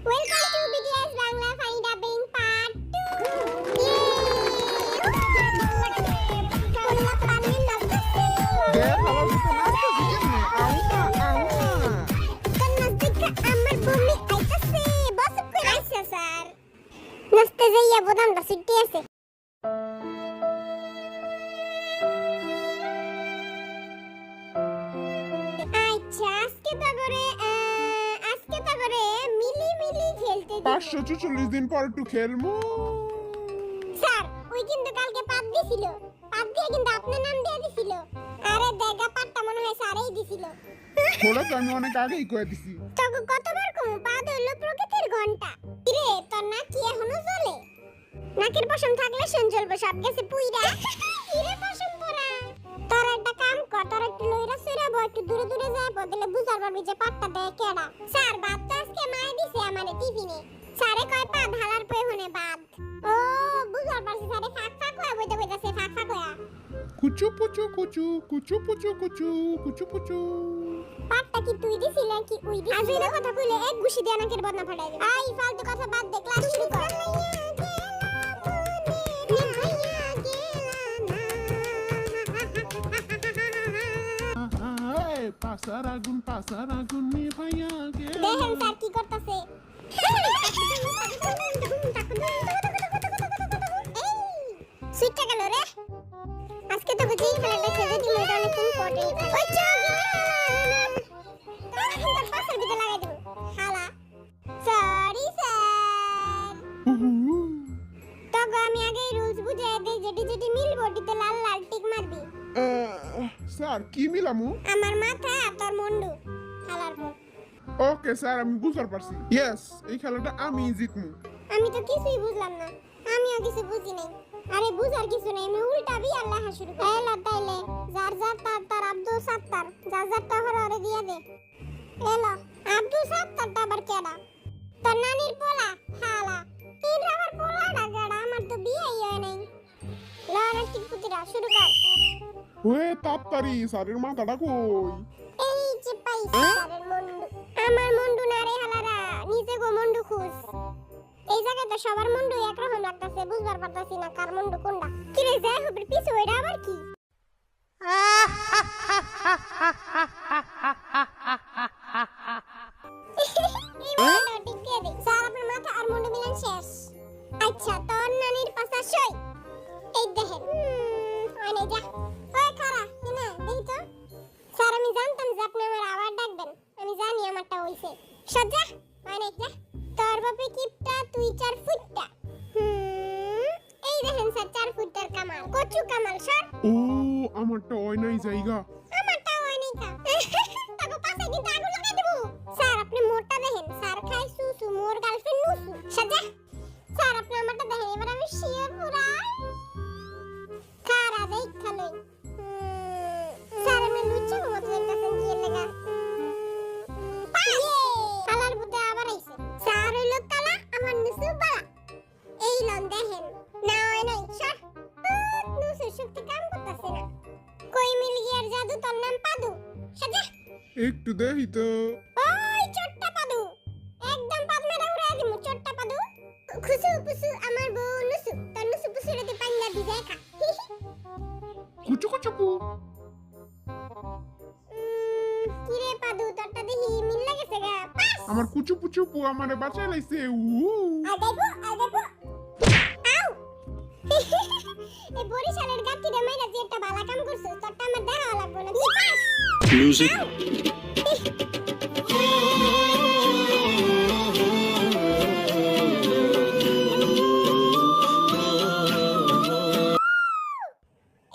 Welcome to BTS Bangla Funny Dubbing Part 2. নাচতে যাইয়া বোতামটা city আছে। আচ্ছা আজকে তো করে মিলি খেলতে দিব। 544 দিন পর একটু খেলবো। স্যার ওই কিন্তু কালকে পাত দিছিল, পাত দিয়ে কিন্তু আপনার নাম দিয়ে দিছিল। আরে দেখা পাতটা মনে হয় স্যারই দিছিল। ওটা তো আমি অনেক আগেই কয়ে দিছি। তোকে কতবার কম পাত হইলো প্রকৃতির ঘন্টা। কিরে তোর নাক কি এখনো জ্বলে? নাকের পশম থাকলে শুন জ্বলবে, সব গেছে পুইরা। কিরে পশম পরা, তোর একটা কাম কর, তোর একটু লইরা সইরাবো, একটু দূরে যায় বদলে বুঝার পারবি যে পাতটা দেয় কেডা। স্যার ভাত তো আজকে মাই দিছে আমারে টিফিনে। স্যারে কয় পাত হালার পয় হনে বাদ। ও বুঝার পারছি, স্যারে ফাক হয়ে বইতাছে ফাক হয়া। কুচু পুচু কুচু কুচু পুচু কুচু কুচু পুচু। পাতটা কি তুই দিছিস নাকি উই দিছিস? আজ এর কথা কইলে এক ঘুষি দিয়ে নাকের বদনা ফাটাই দেব। আই ফালতু কথা বাদ দে, ক্লাস শুরু কর। পাসার আগুন নিভাইয়া গেল। দেখেন স্যার কি করতেছে। সুইটটা গেল রে। আজকে তো বুঝি খেলাটা খেলে দিল, এটা অনেক ইম্পর্টেন্ট। ওই এখন তার পাশের ভিতরে লাগাই দেব। হালা সরি স্যার। তবে আমি আগেই রুলস বুঝাই দেই, যেটি মিলবো ওটিতে লাল টিক মারবি। স্যার কি মিলামু? আমার মাথা আর তোর মুন্ডু হালার পর। ওকে স্যার, আমি বুঝতে পারছি। ইয়েস, এই খেলাটা আমি জিতমু। আমি তো কিছুই বুঝলাম না, আমিও কিছু বুঝি নাই। আরে বুঝার কিছু নাই, আমি উল্টাবি আর লেখা শুরু করি। এলা তাইলে যার তার আব্দুল সাত্তার, যার হরে দিয়া দে। এলা আব্দুল সাত্তারটা আবার কেডা? তোর নানির পোলা হালা। তিন আবার পোলাটা কেডা? আমার তো বিয়েই হয় নাই। লড়া টিপুতিরা শুরু কর। ওয়ে তাড়াতাড়ি, স্যারের মাথাটা কই? এই যে পাইছি স্যারের মুন্ডু। আমার মুন্ডু না রে হালারা, নিজে গো মুন্ডু খুঁজ। এই জায়গাতে সবার মুন্ডু একরকম লাগতেছে, বুঝবার পারতাছি না কার মুন্ডু কোনটা। কি রে যাই হবে পিছে ওইটা আবার কি? এই মুন্ডুটা ঠিক দিয়ে দে। স্যার আপনার মাথা আর মুন্ডু মিলান শেষ। আচ্ছা তোর নানির পাশা সই। এই দেখেন ওই যা ওই খারা না দেখি তো। স্যার আমি জানতাম যে আপনি আমার আবার ডাকবেন, আমি জানি আমারটা হইছে। সজ্জা ওই যা। তোর বাপে কিপটা তুই 4 ফুটটা। এই দেখেন স্যার 4 ফুটটার কামাল, কচু কামাল স্যার। ও আমারটা হয় নাই জায়গা। আমারটা হয় নাই কা। তাকো পাশে কিন্তু আগুন লাগাই দেব। স্যার আপনি মোরটা দেখেন, স্যার খাই সুসু, মোর গার্লফ্রেন্ড নুসু। সজ্জা স্যার আপনি আমারটা দেখেন, এবার আমি শিওর পুরা খারা দেখ খালই। স্যার আমি লুচি মতো দেখতেছেন কি লাগা। কালার বুতে আবার আইছে। স্যার হইল কালা, আমার নুসু বালা। এই লন দেখেন না হয় নাই স্যার। নুসু শক্তি কাম করতেছে না। কই মিল গিয়ার জাদু, তোর নাম পাদু। সাজা একটু দেখি তো। ওই চোট্টা পাদু, একদম পাদ মেরা উড়াই দিমু চোট্টা পাদু। খুসু পুসু আমার বউ নুসু, তোর নুসু পুসু রে পান্না ভিজায় খা। কুচু কুচু পু। কিরে পাদু তোরটা দেখি মিল লাগেছে গা। পাস আমার কুচু পুচু পু আমারে বাঁচাই লাইছে। আদাইবো আউ। এই বরিশালের গাটিটা মাইরা যে একটা ভালো কাম করছিস, তোরটা আমার দেখা লাগবো না। Pass Music.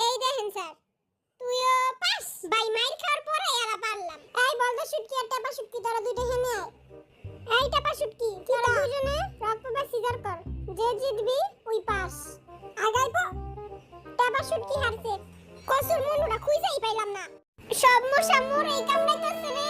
এই দেখেন স্যার তুইও পাস। বাই মাইর খাওয়ার পরে এরা পারলাম। এই বলদা শুটকি আর টাপা শুটকি তোরা দুইটা হেনে আয়। এই টাপা শুটকি তোরা দুজনে রক পেপার সিজার কর, যে জিতবি ওই পাস। আগাইবো টাপা শুটকি হারছে। কসুর মনুরা খুঁজেই পাইলাম না। সব মশা মোর এই কামড়াইতেছে রে।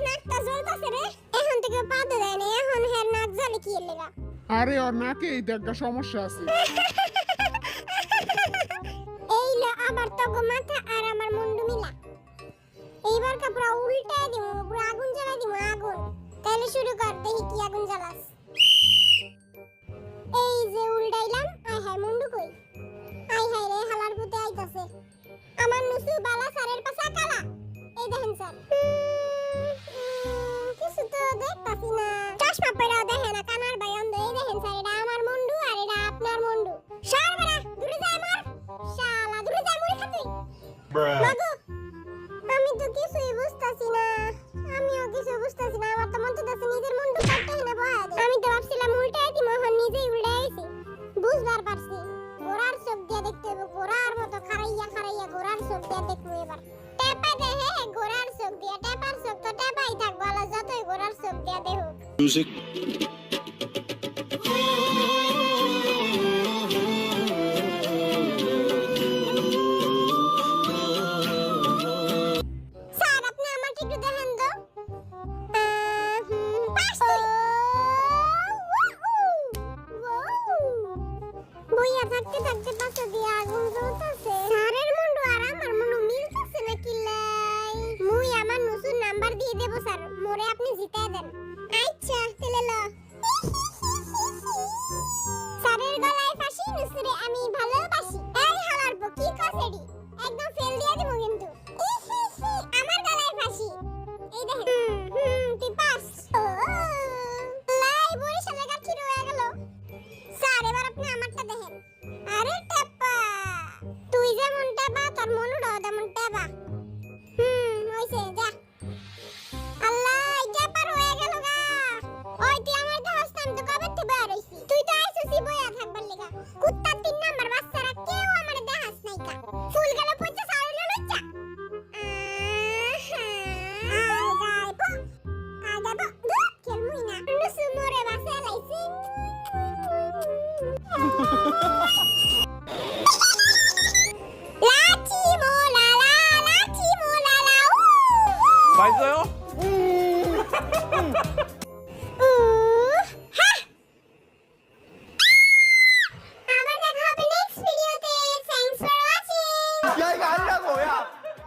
নাকটা জ্বলতাছে রে। এখন থেকে পা দেয় না, এখন হের নাক জ্বলে কি এর লাগা। আরে ওর নাকে এই একটা সমস্যা আছে। এই ল আবার তো গো মাথা আর আমার মার্কা পুরো উল্টায় দিমু, পুরো আগুন জ্বালা দিমু আগুন। তাহলে শুরু কর, দেখি কি আগুন জ্বালাস। এই যে উল্টাইলাম, আয় হায় মুন্ডু কই? আয় হায় রে, হালার পুতে আইতাছে। আমার নুসু বালা স্যারের পাশা কালা। এই দেখেন স্যার, কিছু তো দেখতাছি না। চশমা পরেও দেখে না, কানার ভাই অন্ধ। এই দেখেন স্যার, এটা আমার মুন্ডু আর এটা আপনার মুন্ডু। সর বেটা, দূরে যায় মার। শালা দূরে যায়, মুড়ি খা তুই। মাগো, আমি তো কিছুই বুঝতাছি না। আমিও কিছু বুঝতাছি না। আমার তো মন চাইতাছে নিজের মুন্ডু কাটতে হেনে বহায় দেই। আমি তো ভাবছিলাম উল্টাই দিই, মোহন নিজেই উল্টাই আইছি। বুঝবার পারছি, ঘোড়ার চোখ দিয়ে দেখতে হবে। ঘোড়ার মতো খারাইয়া খারাইয়া ঘোড়ার চোখ দিয়ে দেখবো এবার। টেপা দেহে ঘোড়ার চোখ দিয়ে, টেপার চোখ তো টেপাই থাকবো, আলা যতই ঘোড়ার চোখ দিয়ে দেখুক। Music. স্যার, আপনি আমাকে একটু দেখেন তো। পাস তুই। বইয়া থাকতে থাকতে পাশে দিয়ে আগুন জ্বলতেছে। স্যারের মুন্ডু আর আমার মুন্ডু মিলতেছে না কি লাই? মুই আমার নসুর নাম্বার দিয়ে দেব স্যার, মোরে আপনি জিতায় দেন। আচ্ছা তাহলে ল। স্যারের গলায় ফাঁসি, নসুরে আমি ভালোবাসি। এই হালার পো, কি কসেডি? একদম ফেল দিয়ে দেব কিন্তু। আমার গলায় ফাঁসি। এই দেখেন, তুই পাস। লাই বরিশালের কাছে রয়ে গেল। স্যার, এবার আপনি আমারটা দেখেন। আরে টেপা, তুই যেমন টেপা, তোর মনুটাও তেমন টেপা। হইছে, যা। আল্লাহ, টেপার হয়ে গেল গা। ওই তুই আমার দেহস না, আমি তো কবে থেকে বের হইছি। তুই তো আইছিস বইয়া থাকবার লিগা। কুত্তার 3 নাম্বার বাচ্চারা কেউ আমার দেহস নাই কা। ফুল গেল পচা সাউল লইচা। খেলমুই না, নুসু মোরে বাসে লাইছি। লাচি মোলালা, লাচি মোলালা। 맛있어요?